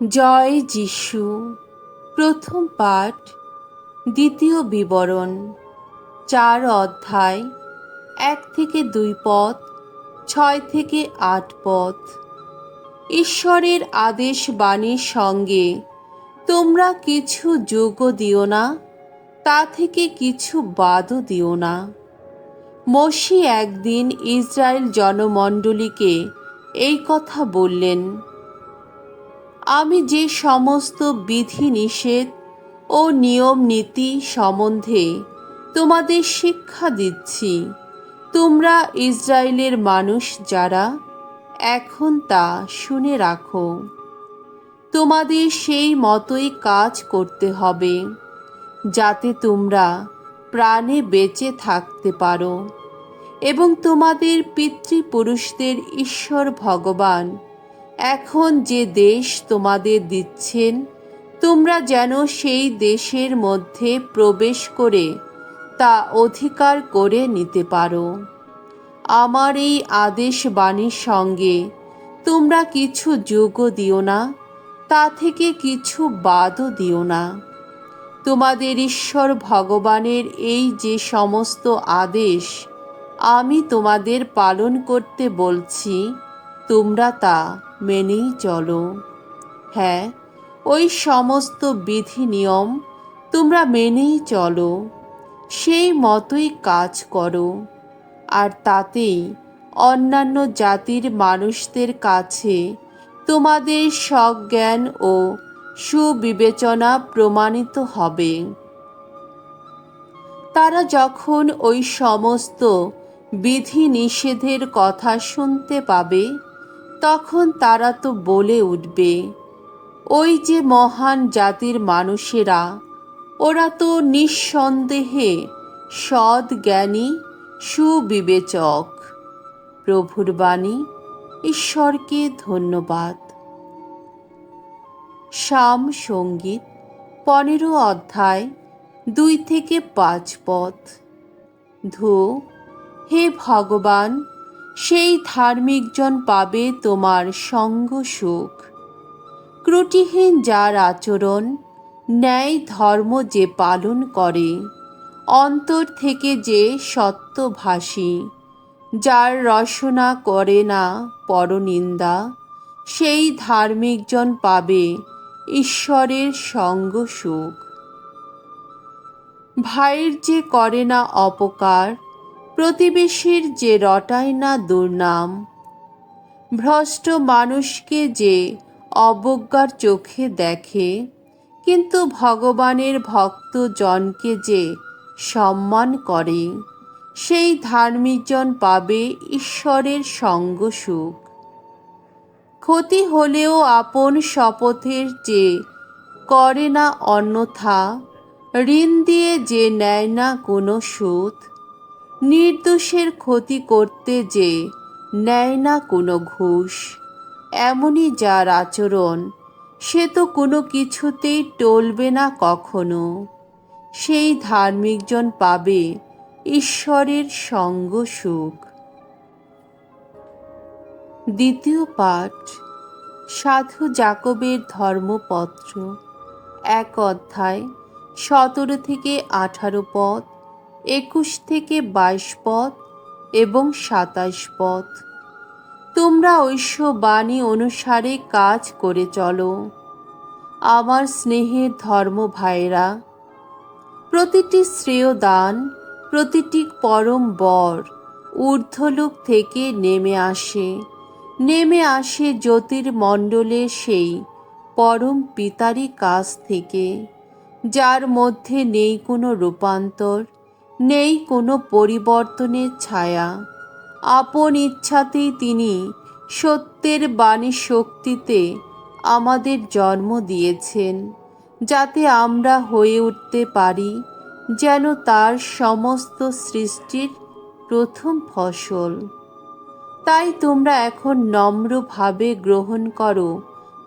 জয় যিশু। প্রথম পাঠ, দ্বিতীয় বিবরণ, 4 অধ্যায়, 1 থেকে 2 পদ, 6 থেকে 8 পদ। ঈশ্বরের আদেশ বাণীর সঙ্গে তোমরা কিছু যোগ দিও না, তা থেকে কিছু বাদও দিও না। মসি একদিন ইসরায়েল জনমণ্ডলীকে এই কথা বললেন, আমি যে সমস্ত বিধি নিষেধ ও নিয়ম নীতি সম্বন্ধে তোমাদের শিক্ষা দিচ্ছি, তোমরা ইসরায়েলের মানুষ যারা, এখন তা শুনে রাখো। তোমাদের সেই মতোই কাজ করতে হবে, যাতে তোমরা প্রাণে বেঁচে থাকতে পারো এবং তোমাদের পিতৃপুরুষদের ঈশ্বর ভগবান এখন যে দেশ তোমাদের দিচ্ছেন, তোমরা যেন সেই দেশের মধ্যে প্রবেশ করে তা অধিকার করে নিতে পারো। আমার এই আদেশ বাণীর সঙ্গে তোমরা কিছু যোগ দিও না, তা থেকে কিছু বাদও দিও না। তোমাদের ঈশ্বর ভগবানের এই যে সমস্ত আদেশ আমি তোমাদের পালন করতে বলছি, তোমরা তা মেনেই চলো। হ্যাঁ, ওই সমস্ত বিধি নিয়ম তোমরা মেনেই চলো, সেই মতোই কাজ করো, আর তাতেই অন্যান্য জাতির মানুষদের কাছে তোমাদের সজ্ঞান ও সুবিবেচনা প্রমাণিত হবে। তারা যখন ওই সমস্ত বিধি নিষেধের কথা শুনতে পাবে, তখন তারা তো বলে উঠবে, ওই যে মহান জাতির মানুষেরা, ওরা তো নিঃসন্দেহে সৎ জ্ঞানী সুবিবেচক। প্রভুর বাণী। ঈশ্বরকে ধন্যবাদ। সাম সঙ্গীত 15 অধ্যায়, 2 থেকে 5 পদ। ধো, হে ভগবান, সেই ধার্মিকজন পাবে তোমার সঙ্গ সুখ। ত্রুটিহীন যার আচরণ, ন্যায় ধর্ম যে পালন করে, অন্তর থেকে যে সত্যভাষী, যার রসনা করে না পরনিন্দা, সেই ধার্মিকজন পাবে ঈশ্বরের সঙ্গ সুখ। ভাইয়ের যে করে না অপকার, প্রতিবেশীর যে রটায় না দুর্নাম, ভ্রষ্ট মানুষকে যে অবজ্ঞার চোখে দেখে, কিন্তু ভগবানের ভক্তজনকে যে সম্মান করে, সেই ধার্মিকজন পাবে ঈশ্বরের সঙ্গ সুখ। ক্ষতি হলেও আপন শপথের যে করে না অন্যথা, ঋণ দিয়ে যে নেয় না কোনো সুদ, নির্দোষের ক্ষতি করতে যে নেয় না কোনো ঘুষ, এমনই যার আচরণ, সে তো কোনো কিছুতেই টলবে না কখনো। সেই ধার্মিকজন পাবে ঈশ্বরের সঙ্গ সুখ। দ্বিতীয় পাঠ, সাধু জাকবের ধর্মপত্র, 1 অধ্যায়, 17 থেকে 18 পদ, 21 থেকে 22 পদ এবং 27 পদ। তোমরা ঐশ্য বাণী অনুসারে কাজ করে চলো। আমার স্নেহের ধর্ম ভাইরা, প্রতিটি শ্রেয় দান, প্রতিটি পরম বর ঊর্ধ্বলোক থেকে নেমে আসে জ্যোতির্মণ্ডলের সেই পরম পিতারই কাছ থেকে, যার মধ্যে নেই কোনো রূপান্তর, নেই কোনো পরিবর্তনের ছায়া। আপন ইচ্ছাতেই তিনি সত্যের বাণী শক্তিতে আমাদের জন্ম দিয়েছেন, যাতে আমরা হয়ে উঠতে পারি যেন তার সমস্ত সৃষ্টির প্রথম ফসল। তাই তোমরা এখন নম্রভাবে গ্রহণ করো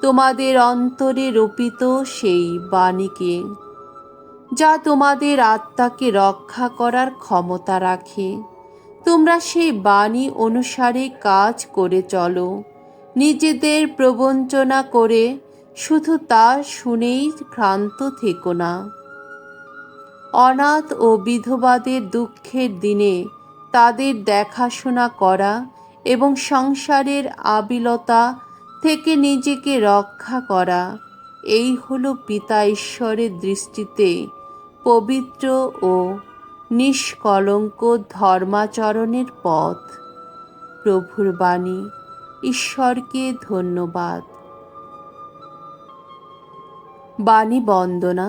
তোমাদের অন্তরে রোপিত সেই বাণীকে, যা তোমাদের আত্মাকে রক্ষা করার ক্ষমতা রাখে। তোমরা সেই বাণী অনুসারে কাজ করে চলো, নিজেদের প্রবঞ্চনা করে শুধু তা শুনেই ক্ষান্ত থেকো না। অনাথ ও বিধবাদের দুঃখের দিনে তাদের দেখাশোনা করা এবং সংসারের আবিলতা থেকে নিজেকে রক্ষা করা, এই হলো পিতা ঈশ্বরের দৃষ্টিতে পবিত্র ও নিষ্কলঙ্ক ধর্মাচরণের পথ। প্রভুর বাণী। ঈশ্বরকে ধন্যবাদ। বাণী বন্দনা।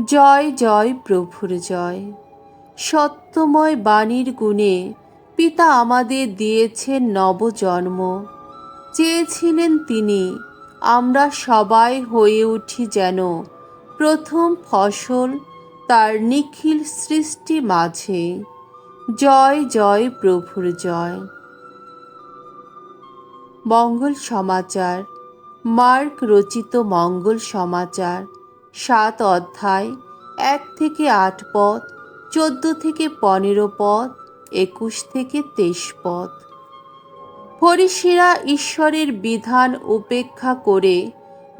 জয় জয় প্রভুর জয়। সত্যময় বাণীর গুণে পিতা আমাদের দিয়েছেন নবজন্ম। চেয়েছিলেন তিনি আমরা সবাই হয়ে উঠি যেন প্রথম ফসল তার নিখিল সৃষ্টি মাঝে। জয় জয় প্রভুর জয়। মঙ্গল সমাচার। মার্ক রচিত মঙ্গল সমাচার 7 অধ্যায় 1 থেকে 8 পদ, 14 থেকে 15 পদ, 21 থেকে 23 পদ। ফরিসিরা ঈশ্বরের বিধান উপেক্ষা করে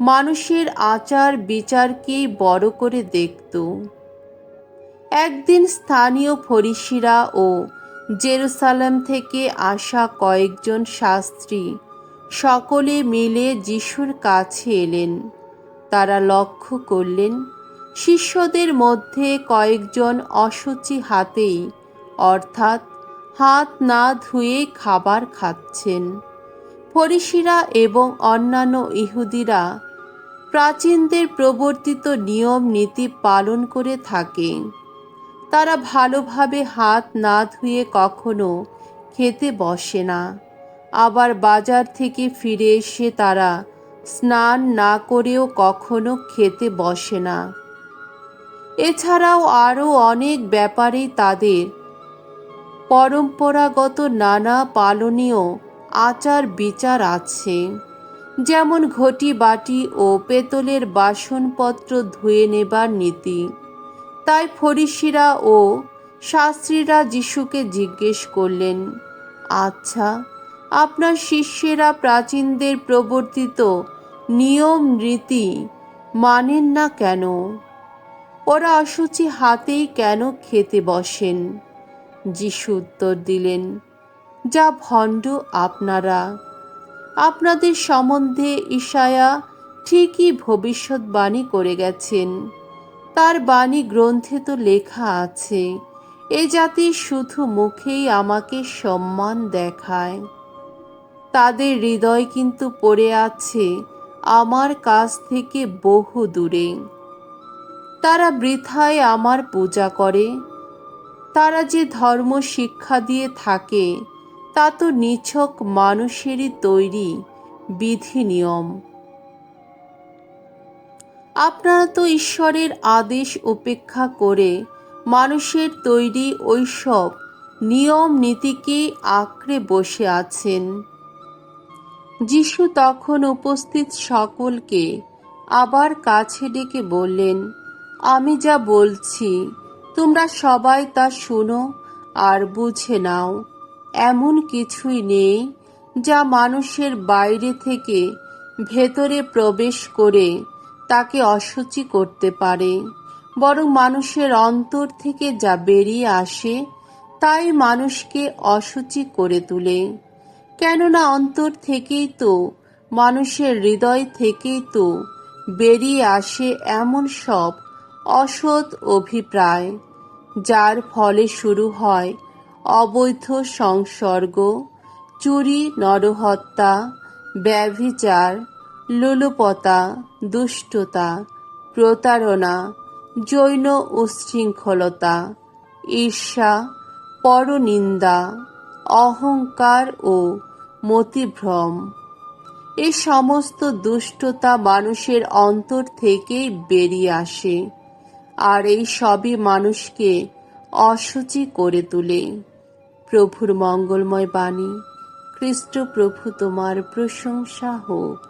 মানুষের আচার বিচারকেই বড় করে দেখত। একদিন স্থানীয় ফরিসিরা ও জেরুসালেম থেকে আসা কয়েকজন শাস্ত্রী সকলে মিলে যিশুর কাছে এলেন। তারা লক্ষ্য করলেন শিষ্যদের মধ্যে কয়েকজন অশুচি হাতেই, অর্থাৎ হাত না ধুয়ে খাবার খাচ্ছেন। ফরিসিরা এবং অন্যান্য ইহুদিরা প্রাচীনদের প্রবর্তিত নিয়ম নীতি পালন করে থাকে। তারা ভালোভাবে হাত না ধুয়ে কখনো খেতে বসে না। আবার বাজার থেকে ফিরে এসে তারা স্নান না করেও কখনো খেতে বসে না। এছাড়াও আরও অনেক ব্যাপারেই তাদের পরম্পরাগত নানা পালনীয় আচার বিচার আছে, যেমন ঘটি বাটি ও পেতলের বাসনপত্র ধুয়ে নেবার নীতি। তাই ফরিসিরা ও শাস্ত্রীরা যিশুকে জিজ্ঞেস করলেন, আচ্ছা, আপনার শিষ্যেরা প্রাচীনদের প্রবর্তিত নিয়ম রীতি মানেন না কেন? ওরা অশুচি হাতেই কেন খেতে বসেন? যিশু উত্তর দিলেন, যা ভণ্ড আপনারা! আপনাদের সম্বন্ধে ঈশায়া ঠিকই ভবিষ্যৎবাণী করে গেছেন। তার বাণী গ্রন্থে তো লেখা আছে, এ জাতি শুধু মুখেই আমাকে সম্মান দেখায়, তাদের হৃদয় কিন্তু পড়ে আছে আমার কাছ থেকে বহু দূরে। তারা বৃথায় আমার পূজা করে। তারা যে ধর্ম শিক্ষা দিয়ে থাকে তা তো নিছক মানুষেরই তৈরি বিধি নিয়ম। আপনারা তো ঈশ্বরের আদেশ উপেক্ষা করে মানুষের তৈরি ওইসব নিয়ম নীতিকেই আঁকড়ে বসে আছেন। যিশু তখন উপস্থিত সকলকে আবার কাছে ডেকে বললেন, আমি যা বলছি তোমরা সবাই তা শুনো আর বুঝে নাও। এমন কিছুই নেই যা মানুষের বাইরে থেকে ভেতরে প্রবেশ করে তাকে অশুচি করতে পারে, বরং মানুষের অন্তর থেকে যা বেরিয়ে আসে তাই মানুষকে অশুচি করে তোলে। কেননা অন্তর থেকেই তো, মানুষের হৃদয় থেকেই তো বেরিয়ে আসে এমন সব অসৎ অভিপ্রায়, যার ফলে শুরু হয় অবৈধ সংসর্গ, চুরি, নরহত্যা, ব্যভিচার, লোলুপতা, দুষ্টতা, প্রতারণা, যৌন উচ্ছৃঙ্খলতা, ঈর্ষা, পরনিন্দা, অহংকার ও মতিভ্রম। এই সমস্ত দুষ্টতা মানুষের অন্তর থেকেই বেরিয়ে আসে, আর এই সবই মানুষকে অশুচি করে তোলে। প্রভুর মঙ্গলময় বাণী। খ্রিস্ট প্রভু তোমার প্রশংসা হোক।